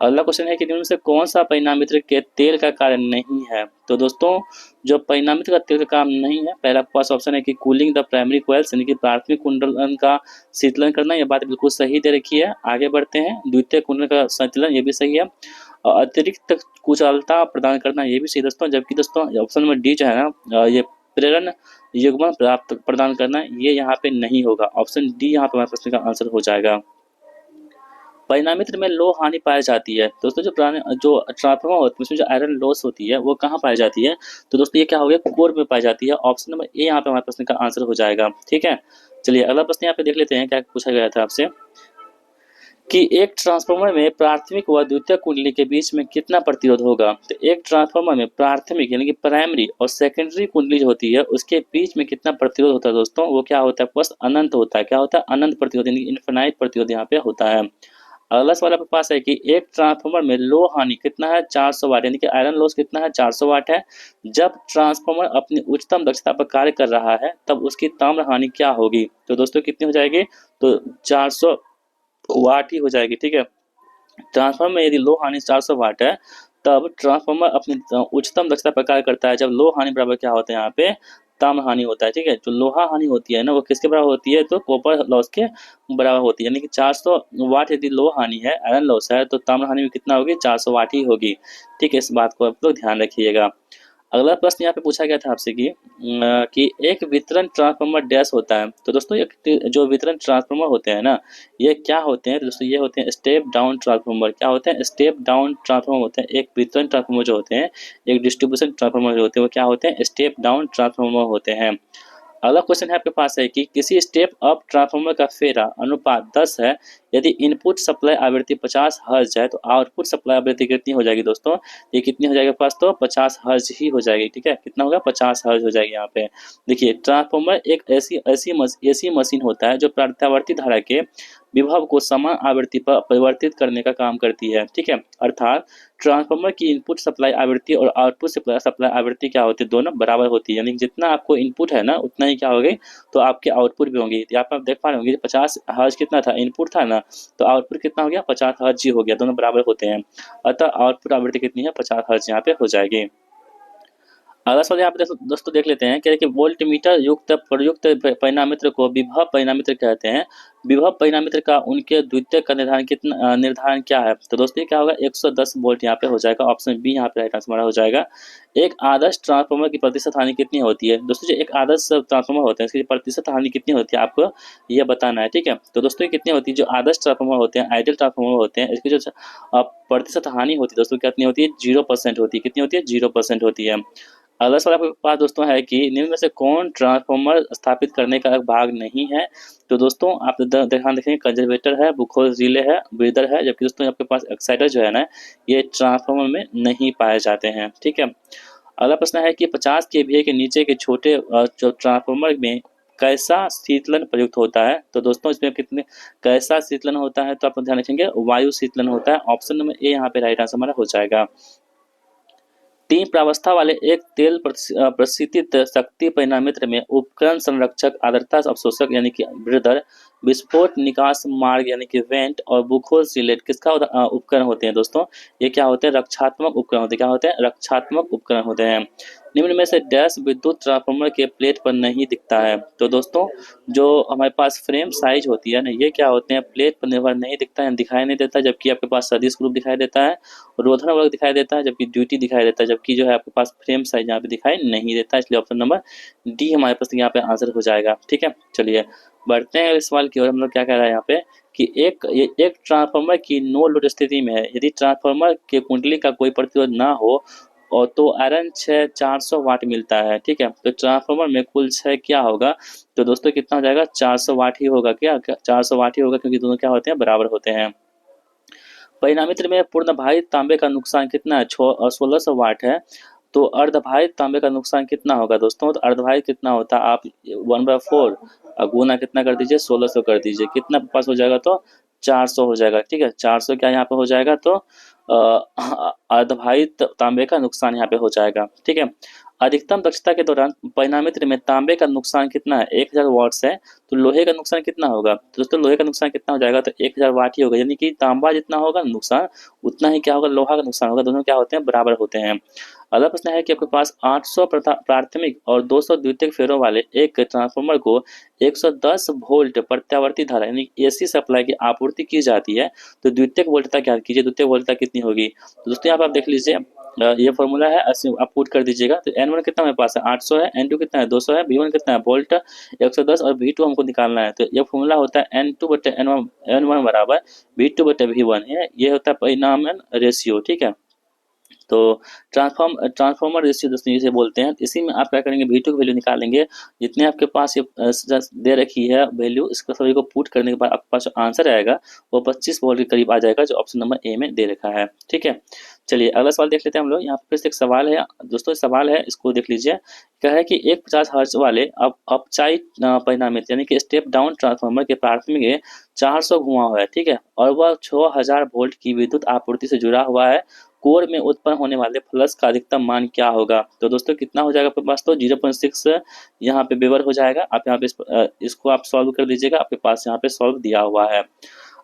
अगला क्वेश्चन है कि निम्न में से कौन सा परिणामित्र के तेल का कार्य नहीं है। तो दोस्तों जो परिणामित्र का तेल का काम नहीं है, पहला पास ऑप्शन है कि कूलिंग द प्राइमरी कॉइल्स, यानी कि प्राथमिक कुंडलन का शीतलन करना, यह बात बिल्कुल सही दे रखी है। आगे बढ़ते हैं, द्वितीय कुंडलन का संतुलन, ये भी सही है। और अतिरिक्त कुशलता प्रदान करना, ये भी सही दोस्तों। जबकि दोस्तों ऑप्शन नंबर डी जो है ना, ये प्रेरण युग्मन प्राप्त प्रदान करना, ये यहाँ पे नहीं होगा। ऑप्शन डी यहाँ पे हमारे प्रश्न का आंसर हो जाएगा। परिणामित्र में लो हानि पाई जाती है। दोस्तों जो ट्रांसफार्मर होते हैं उसमें जो आयरन लॉस होती है वो कहाँ पाई जाती है? तो दोस्तों ये क्या हो गया, कोर में पाई जाती है। ऑप्शन नंबर ए यहाँ पे हमारे प्रश्न का आंसर हो जाएगा। ठीक है, चलिए अगला प्रश्न यहाँ पे देख लेते हैं क्या पूछा गया था आपसे कि एक ट्रांसफार्मर में प्राथमिक व द्वितीयक कुंडली के बीच में कितना प्रतिरोध होगा? तो एक ट्रांसफार्मर में प्राथमिक यानी कि प्राइमरी और सेकेंडरी कुंडली जो होती है उसके बीच में कितना प्रतिरोध होता है दोस्तों? वो क्या होता है? बस अनंत होता है। क्या होता है? अनंत प्रतिरोध यानी इनफिनाइट प्रतिरोध यहाँ पे होता है। अगला सवाल आपके पास है कि एक ट्रांसफार्मर में लो हानि कितना है? 400 वाट यानी कि आयरन लॉस कितना है? 400 वाट है। जब ट्रांसफार्मर अपनी उच्चतम दक्षता पर कार्य कर रहा है तब उसकी ताम्र हानि क्या होगी? तो दोस्तों कितनी हो जाएगी? तो 400 वाट ही हो जाएगी। ठीक है, ट्रांसफार्मर में यदि लो हानि 400 वाट है तब ट्रांसफार्मर अपनी उच्चतम दक्षता पर कार्य करता है जब लो हानि बराबर क्या होता है यहाँ पे? ताम्र हानि होता है। ठीक है, जो लोहा हानि होती है ना वो किसके बराबर होती है? तो कॉपर लॉस के बराबर होती है। यानी कि 400 वाट यदि लो हानि है, आयरन लॉस है, तो ताम्र हानि में कितना होगी? 400 वाट ही होगी। ठीक है, इस बात को आप लोग ध्यान रखिएगा। अगला प्रश्न यहाँ पे पूछा गया था आपसे कि एक वितरण ट्रांसफार्मर डैश होता है। तो दोस्तों जो वितरण ट्रांसफार्मर होते हैं ना ये क्या होते हैं? तो दोस्तों ये होते हैं स्टेप डाउन ट्रांसफार्मर। क्या होते हैं? स्टेप डाउन ट्रांसफार्मर होते हैं। एक वितरण ट्रांसफार्मर जो होते हैं, एक डिस्ट्रीब्यूशन ट्रांसफार्मर जो होते हैं वो क्या होते हैं? स्टेप डाउन ट्रांसफार्मर होते हैं। अगला क्वेश्चन है आपके पास है कि किसी स्टेप अप ट्रांसफार्मर का फेरा अनुपात 10 है यदि इनपुट सप्लाई आवृत्ति 50 हर्ज है तो आउटपुट सप्लाई आवृत्ति कितनी हो जाएगी दोस्तों? ये कितनी हो जाएगी पास? तो 50 हर्ज ही हो जाएगी। ठीक है, कितना होगा? 50 हर्ज हो जाएगी। यहाँ पे देखिए ट्रांसफार्मर एक ऐसी मशीन होता है जो प्रत्यावर्ती धारा के विभव को समान आवृत्ति पर परिवर्तित करने का काम करती है। ठीक है, अर्थात ट्रांसफार्मर की इनपुट सप्लाई आवृत्ति और आउटपुट सप्लाई आवृत्ति क्या होती है? दोनों बराबर होती है। यानी जितना आपको इनपुट है ना उतना ही क्या होगी? तो आपके आउटपुट भी होंगे। यहाँ पे आप देख पा रहे होंगे 50 हर्ज कितना था? इनपुट था ना, तो आउटपुट कितना हो गया? 50 हर्ज ही हो गया। दोनों बराबर होते हैं, अतः आउटपुट आवृत्ति कितनी है? 50 हर्ज यहाँ पे हो जाएगी। अगला सवाल यहाँ पे दोस्तों देख लेते हैं कि वोल्ट मीटर युक्त प्रयुक्त परिणामित्र को विभव परिणामित्र कहते हैं। विभव परिणामित्र का उनके द्वितीयक का निर्धारण क्या है? तो दोस्तों क्या होगा? 110 वोल्ट यहाँ पे हो जाएगा। ऑप्शन बी यहाँ पे राइट आंसर हमारा हो जाएगा। एक आदर्श ट्रांसफार्मर की प्रतिशत हानि कितनी होती है? दोस्तों जो एक आदर्श ट्रांसफार्मर होता है इसकी प्रतिशत हानि कितनी होती है आपको यह बताना है। ठीक है, तो दोस्तों ये कितनी होती है? जो आदर्श ट्रांसफार्मर होते हैं, आइडियल ट्रांसफार्मर होते हैं, इसकी जो प्रतिशत हानि होती है दोस्तों कितनी होती है? 0% होती है। कितनी होती है? 0% होती है। अगला सवाल आपके पास दोस्तों है कि निम्न में से कौन ट्रांसफार्मर स्थापित करने का एक भाग नहीं है? तो दोस्तों आप ध्यान रखेंगे, कंजर्वेटर है, बुखोर रिले है, ब्रीदर है, जबकि दोस्तों आपके पास एक्साइटर जो है ना ये ट्रांसफार्मर में नहीं पाए जाते हैं। ठीक है, अगला प्रश्न है कि 50 केवीए के नीचे के छोटे जो ट्रांसफार्मर में कैसा शीतलन प्रयुक्त होता है? तो दोस्तों इसमें कितने कैसा शीतलन होता है? तो आप ध्यान रखेंगे वायु शीतलन होता है। ऑप्शन नंबर ए यहाँ पे राइट आंसर हमारा हो जाएगा। 3 प्रावस्था वाले एक तेल प्रशीतित शक्ति परिणामित्र में उपकरण संरक्षक, आर्द्रता अवशोषक यानी कि ब्रीदर, विस्फोट निकास मार्ग यानी कि वेंट और बुखोर सिलेट किसका उपकरण होते हैं दोस्तों? ये क्या होते हैं? रक्षात्मक उपकरण होते हैं। क्या होते हैं? रक्षात्मक उपकरण होते हैं। निम्न में से डैश विद्युत ट्रांसफार्मर के प्लेट पर नहीं दिखता है? तो दोस्तों जो हमारे पास फ्रेम साइज होती है ना ये क्या होते हैं? प्लेट पर निर्भर नहीं दिखता है, दिखाई नहीं देता, जबकि आपके पास सदिश ग्रुप दिखाई देता है, रोधन वर्ग दिखाई देता है, जबकि ड्यूटी दिखाई देता है, जबकि जो है आपके पास फ्रेम साइज यहाँ पे दिखाई नहीं देता। इसलिए ऑप्शन नंबर डी हमारे पास यहाँ पे आंसर हो जाएगा। ठीक है, चलिए बढ़ते हैं इस सवाल की ओर। हम लोग क्या कह रहा है यहाँ पे कि एक ट्रांसफार्मर की नो लोड स्थिति में है यदि ट्रांसफार्मर के कुंडली का कोई प्रतिरोध ना हो और तो आयरन 400 वाट मिलता है। ठीक है, तो ट्रांसफार्मर में कुल 6 क्या होगा? तो दोस्तों कितना हो जाएगा? 400 वाट ही होगा। क्या 400 वाट ही होगा? क्योंकि दोनों क्या होते हैं? बराबर होते हैं। परिणामित्र में पूर्ण भारित तांबे का नुकसान कितना है? 1600 वाट है। तो अर्धभारित तांबे का नुकसान कितना होगा दोस्तों? तो अर्धभारित कितना होता है? आप 1/4 गुना कितना कर दीजिए? 1600 कर दीजिए। कितना पास हो जाएगा? तो 400 हो जाएगा। ठीक है, 400 क्या यहाँ पे हो जाएगा? तो अर्धभारित तांबे का नुकसान यहाँ पे हो जाएगा। ठीक है, अधिकतम दक्षता के दौरान परिणामित्र में तांबे का नुकसान कितना है? 1000 वाट्स है। तो लोहे का नुकसान कितना होगा? तो दोस्तों लोहे का नुकसान कितना हो जाएगा? तो 1000 वाट ही होगा। यानी कि तांबा जितना होगा नुकसान उतना ही क्या होगा? लोहा का नुकसान होगा। दोनों क्या होते हैं? बराबर होते हैं। अगला प्रश्न है कि आपके पास 800 प्राथमिक और 200 द्वितीयक फेरों वाले एक ट्रांसफार्मर को 110 वोल्ट प्रत्यावर्ती धारा यानी एसी सप्लाई की आपूर्ति की जाती है, तो द्वितीयक वोल्टता क्या कीजिए, द्वितीयक वोल्टता कितनी होगी। तो दोस्तों यहाँ पे आप देख लीजिए, ये फॉर्मूला है, आप पुट कर दीजिएगा। तो N1 कितना मेरे पास है 800 है, N2 कितना है 200 है, V1 कितना है वोल्ट 110 और V2 हमको निकालना है। तो ये फॉर्मूला होता है N2/N1 बराबर V2/V1 है, ये होता है परिणाम रेशियो, ठीक है। तो ट्रांसफॉर्मर रेशियो दोस्तों इसे बोलते हैं। इसी में आप क्या करेंगे, V2 की वैल्यू निकालेंगे, जितने आपके पास ये दे रखी है वैल्यू, इसको सभी को पुट करने के बाद आपके पास जो आंसर आएगा वो 25 वोल्ट के करीब आ जाएगा, जो ऑप्शन नंबर ए में दे रखा है, ठीक है। चलिए अगला सवाल देख लेते हैं हम लोग। यहाँ पे फिर से एक सवाल है दोस्तों, सवाल है इसको देख लीजिए। क्या है कि एक 50 हर्ट्ज वाले अब अपचाई परिणामित यानी कि स्टेप डाउन ट्रांसफार्मर के प्राथमिक 400 घुमा हुआ है, ठीक है, और वह 6000 वोल्ट की विद्युत आपूर्ति से जुड़ा हुआ है। कोर में उत्पन्न होने वाले फ्लक्स का अधिकतम मान क्या होगा। तो दोस्तों कितना हो जाएगा आपके पास, तो 0.6 यहाँ पे वेबर हो जाएगा। आप यहाँ पे इसको आप सॉल्व कर दीजिएगा, आपके पास यहाँ पे सॉल्व दिया हुआ है।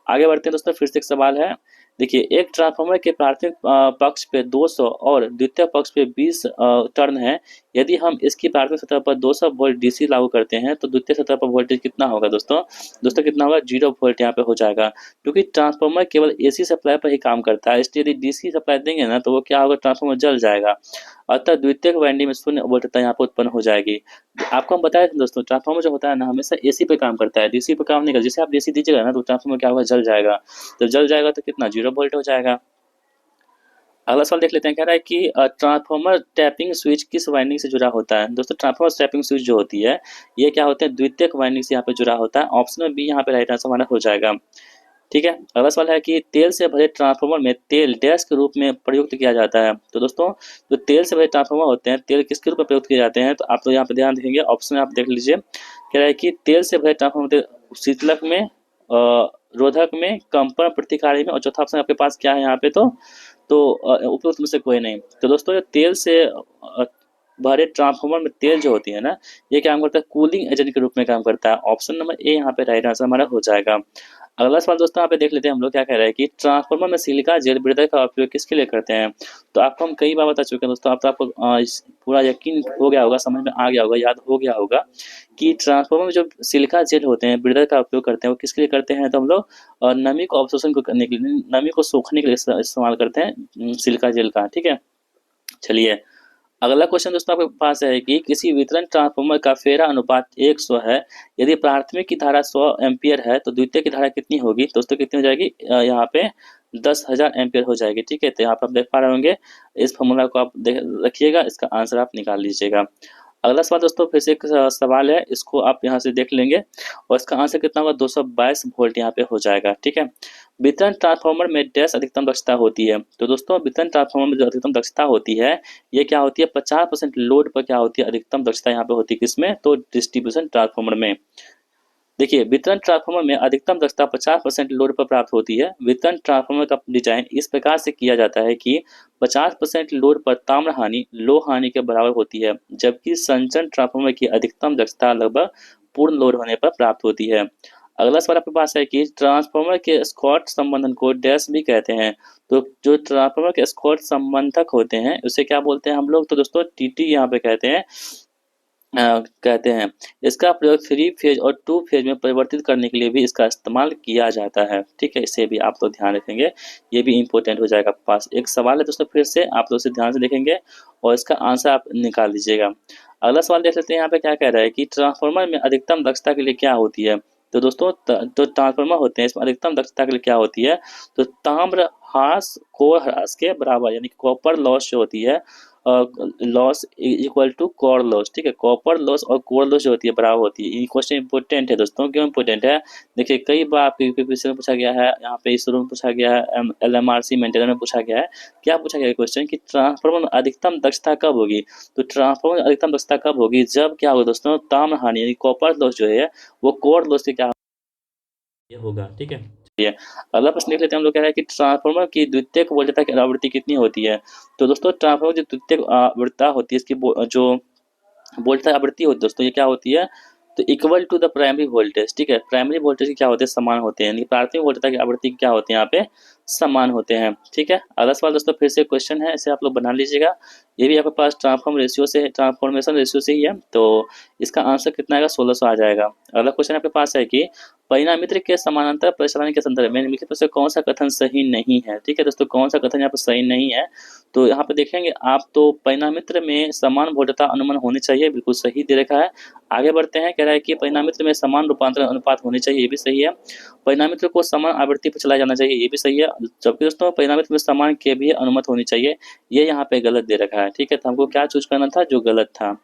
आगे बढ़ते हैं दोस्तों, फिर से एक सवाल है। देखिए, एक ट्रांसफार्मर के प्राथमिक पक्ष पे 200 और द्वितीय पक्ष पे 20 टर्न है। यदि हम इसकी प्राथमिक सतह पर 200 वोल्ट डीसी लागू करते हैं तो द्वितीय सतह पर वोल्टेज कितना होगा दोस्तों। दोस्तों कितना होगा, 0 वोल्ट यहाँ पे हो जाएगा, क्योंकि ट्रांसफार्मर केवल एसी सप्लाई पर ही काम करता है। इसलिए यदि डीसी सप्लाई देंगे ना तो वो क्या होगा, ट्रांसफार्मर जल जाएगा। अतः द्वितीयक वाइंडिंग में शून्य वोल्टता यहाँ पर उत्पन्न हो जाएगी। आपको हम बताया था दोस्तों, ट्रांसफार्मर जो होता है ना हमेशा एसी पे काम करता है, डीसी पे काम नहीं करता। जैसे आप डीसी दीजिएगा ना तो ट्रांसफार्मर क्या होगा, जल जाएगा। तो जल जाएगा तो कितना, 0 वोल्ट हो जाएगा। अगला सवाल देख लेते हैं। कह रहा है कि ट्रांसफार्मर टैपिंग स्विच किस वाइंडिंग से जुड़ा होता है। दोस्तों ट्रांसफार्मर टैपिंग स्विच जो होती है ये क्या होते हैं, द्वितीयक वाइंडिंग से यहाँ पे जुड़ा होता है। ऑप्शन में बी यहाँ पे राइट आंसर हमारा हो जाएगा, ठीक है। अगला सवाल है कि तेल से भरे ट्रांसफार्मर में तेल डैश के रूप में प्रयुक्त किया जाता है। तो दोस्तों जो तेल से भरे ट्रांसफार्मर होते हैं, तेल किसके रूप में प्रयुक्त किए जाते हैं, तो आप तो यहाँ पे ध्यान देखेंगे, ऑप्शन आप देख लीजिए। कह रहा है कि तेल से भरे ट्रांसफार्मर शीतलक में, रोधक में, कंपन प्रतिकारी में, और चौथा ऑप्शन आपके पास क्या है यहाँ पे, तो उपयुक्त में से कोई नहीं। तो दोस्तों तेल से भरे ट्रांसफार्मर में तेल जो होती है ना, ये काम करता है कूलिंग एजेंट के रूप में काम करता है। ऑप्शन नंबर ए यहाँ पे राइट आंसर हमारा हो जाएगा। अगला सवाल दोस्तों यहाँ पे देख लेते हैं हम लोग। क्या कह रहे हैं कि ट्रांसफार्मर में सिलिका जेल ब्रेडर का उपयोग किसके लिए करते हैं। तो आपको हम कई बार बता चुके हैं दोस्तों, अब तो आपको पूरा यकीन हो गया होगा, समझ में आ गया होगा, याद हो गया होगा कि ट्रांसफार्मर में जो सिलिका जेल होते हैं, ब्रेडर का उपयोग करते हैं, वो किसके लिए करते हैं, तो हम लोग नमी को अवशोषण को करने के लिए, नमी को सोखने के लिए इस्तेमाल करते हैं सिलिका जेल का, ठीक है। चलिए अगला क्वेश्चन दोस्तों आपके पास है कि किसी वितरण ट्रांसफार्मर का फेरा अनुपात 100 है। यदि प्राथमिक की धारा 100 एम्पियर है तो द्वितीय की धारा कितनी होगी। दोस्तों कितनी हो जाएगी, यहाँ पे 10,000 एम्पियर हो जाएगी, ठीक है। तो यहाँ पे आप देख पा रहे होंगे, इस फॉर्मूला को आप देख रखिएगा, इसका आंसर आप निकाल लीजिएगा। अगला सवाल दोस्तों फिर से एक सवाल है, इसको आप यहाँ से देख लेंगे और इसका आंसर कितना होगा, 222 वोल्ट यहाँ पे हो जाएगा, ठीक है। वितरण ट्रांसफार्मर में डैश अधिकतम दक्षता होती है। तो दोस्तों वितरण ट्रांसफार्मर में जो अधिकतम दक्षता होती है ये क्या होती है, 50% लोड पर क्या होती है, अधिकतम दक्षता यहाँ पे होती है किसमें, तो डिस्ट्रीब्यूशन ट्रांसफार्मर में। देखिए वितरण ट्रांसफार्मर में अधिकतम दक्षता 50% लोड पर प्राप्त होती है। वितरण ट्रांसफार्मर का डिजाइन इस प्रकार से किया जाता है कि 50% लोड पर ताम्र हानि लो हानि के बराबर होती है, जबकि संचरण ट्रांसफार्मर की अधिकतम दक्षता लगभग पूर्ण लोड होने पर प्राप्त होती है। अगला सवाल आपके पास है कि ट्रांसफार्मर के स्कॉट संबंधन को डैश भी कहते हैं। तो जो ट्रांसफार्मर के स्कॉट संबंधक होते हैं उसे क्या बोलते हैं हम लोग, तो दोस्तों टीटी यहाँ पे कहते हैं। इसका प्रयोग 3 फेज और 2 फेज में परिवर्तित करने के लिए भी इसका इस्तेमाल किया जाता है, ठीक है। इसे भी आप लोग ध्यान रखेंगे, ये भी इंपॉर्टेंट हो जाएगा आपके पास। एक सवाल है दोस्तों, फिर से आप लोग इसे ध्यान से देखेंगे और इसका आंसर आप निकाल लीजिएगा। अगला सवाल देख लेते हैं, यहाँ पे क्या कह रहा है कि ट्रांसफार्मर में अधिकतम दक्षता के लिए क्या होती है। तो दोस्तों जो ट्रांसफार्मर होते हैं इसमें अधिकतम दक्षता के लिए क्या होती है, तो ताम्र ह्रास कोर ह्रास के बराबर, यानी कॉपर लॉस जो होती है, loss equal to core loss, ठीक है। कॉपर लॉस और कोर लॉस जो होती है बराबर होती है। ये क्वेश्चन इंपॉर्टेंट है दोस्तों, क्यों इंपॉर्टेंट है, देखिए कई बार आपके यूपीएससी में पूछा गया है, यहाँ पे इसरो में पूछा गया है, एलएमआरसी मेंटेनेंस में पूछा गया है। क्या पूछा गया क्वेश्चन कि ट्रांसफार्मर में अधिकतम दक्षता कब होगी। तो ट्रांसफार्मर में अधिकतम दक्षता कब होगी, जब क्या होगा दोस्तों, ताम्र हानि यानी कॉपर लॉस जो है वो कोर लॉस से क्या ये होगा, ठीक है। चलिए अगला प्रश्न देख लेते हैं हम लोग। कह रहा है कि ट्रांसफार्मर की द्वितीयक वोल्टता की आवृत्ति कितनी होती है। तो दोस्तों ट्रांसफार्मर जो द्वितीयक आवृत्ति होती है, इसकी जो वोल्टता आवृत्ति होती है दोस्तों, ये क्या होती है, तो equal to the primary voltage, ठीक है। प्राइमरी वोल्टेज की क्या होते हैं, समान होते हैं, यानी प्राथमिक वोल्टता की आवृत्ति क्या होती है यहाँ पे, समान होते हैं। ठीक है, अगला सवाल दोस्तों फिर से क्वेश्चन है, इसे आप लोग बना लीजिएगा। ये भी आपके पास ट्रांसफॉर्मेशन रेशियो से ही है, तो इसका आंसर कितना आएगा, 1600 आ जाएगा। अगला क्वेश्चन आपके पास है कि परिणामित्र के समानांतर परिचालन के संदर्भ में निम्नलिखित में से कौन सा कथन सही नहीं है। ठीक है दोस्तों, कौन सा कथन यहाँ पर सही नहीं है, तो यहाँ पे देखेंगे आप, तो परिणामित्र में समान भोज्यता अनुमान होनी चाहिए, बिल्कुल सही दे रखा है। आगे बढ़ते हैं, कह रहा है कि परिणामित्र में समान रूपांतरण अनुपात होने चाहिए, ये भी सही है। परिणामित्र को समान आवृत्ति पर चलाया जाना चाहिए, ये भी सही है। जबकि दोस्तों परिणामित्र में समान के भी अनुमत होनी चाहिए, ये यहाँ पे गलत दे रखा है। ठीक है, तो हमको क्या चूज करना था, जो गलत था।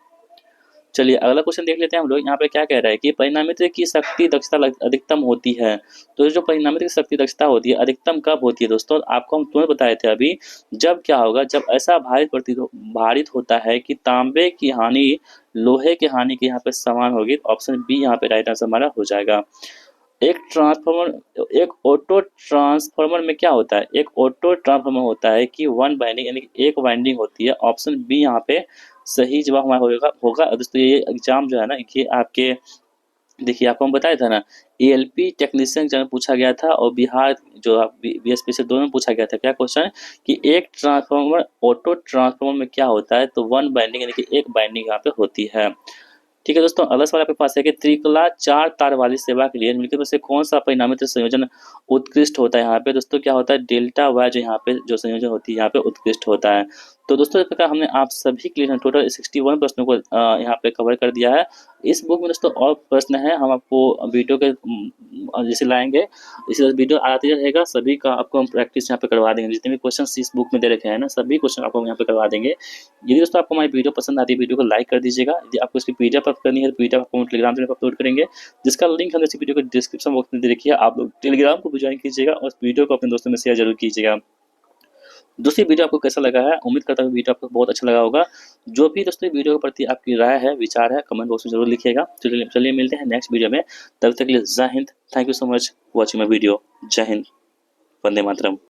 चलिए अगला क्वेश्चन देख लेते हैं हम लोग। यहाँ पे क्या कह रहा है कि परिणामित्र की शक्ति दक्षता अधिकतम होती है। तो जो परिणामित्र की शक्ति दक्षता होती है अधिकतम कब होती है दोस्तों, आपको हम तुरंत बताए थे अभी। जब क्या होगा, जब ऐसा भारित होता है कि तांबे की हानि लोहे की हानि के यहाँ पे समान होगी। ऑप्शन बी यहाँ पे राइट आंसर हमारा हो जाएगा। एक ऑटो ट्रांसफार्मर में क्या होता है, एक ऑटो ट्रांसफार्मर होता है कि वन वाइंडिंग यानी कि एक वाइंडिंग होती है। ऑप्शन बी यहाँ पे सही जवाब हमारा होगा दोस्तों। ये एग्जाम जो है ना, ये आपके देखिए आपको हम बताया था ना, एएलपी टेक्नीशियन एग्जाम में पूछा गया था और बिहार जो बीएसपी से दोनों में पूछा गया था। क्या क्वेश्चन कि एक ट्रांसफार्मर ऑटो ट्रांसफार्मर में क्या होता है, तो वन बाइंडिंग यानी कि एक बाइंडिंग यहाँ पे होती है। ठीक है दोस्तों, अगला सवाल आपके पास है कि त्रिकला 4 तार वाली सेवा के लिए निम्नलिखित में से कौन सा परिणामित संयोजन उत्कृष्ट होता है। यहाँ पे दोस्तों क्या होता है, डेल्टा वाई जो यहाँ पे जो संयोजन होती है यहाँ पे उत्कृष्ट होता है। तो दोस्तों इस प्रकार हमने आप सभी के लिए टोटल 61 प्रश्नों को यहाँ पे कवर कर दिया है। इस बुक में दोस्तों और प्रश्न है, हम आपको वीडियो के जैसे लाएंगे, इसी तरह वीडियो आते रहेगा, सभी का आपको हम प्रैक्टिस यहाँ पे करवा देंगे। जितने भी क्वेश्चन इस बुक में दे रखे हैं ना, सभी क्वेश्चन आपको हम यहाँ पे करवा देंगे। यदि दोस्तों आपको हमारी वीडियो पसंद आती है, वीडियो को लाइक कर दीजिएगा। यदि आपको इसकी पीडीएफ प्राप्त करनी है तो पीडीएफ आपको टेलीग्राम चैनल पर अपलोड करेंगे, जिसका लिंक हम इसी वीडियो को डिस्क्रिप्शन बॉक्स में दे रखिए। आप लोग टेलीग्राम को भी ज्वाइन कीजिएगा और वीडियो को अपने दोस्तों में शेयर जरूर कीजिएगा। दूसरी वीडियो आपको कैसा लगा है, उम्मीद करता हूँ वीडियो आपको बहुत अच्छा लगा होगा। जो भी दोस्तों वीडियो के प्रति आपकी राय है, विचार है, कमेंट बॉक्स में जरूर लिखिएगा। चलिए मिलते हैं नेक्स्ट वीडियो में, तब तक के लिए जय Hind. Thank you so much watching my video. जय हिंद, वंदे मातरम।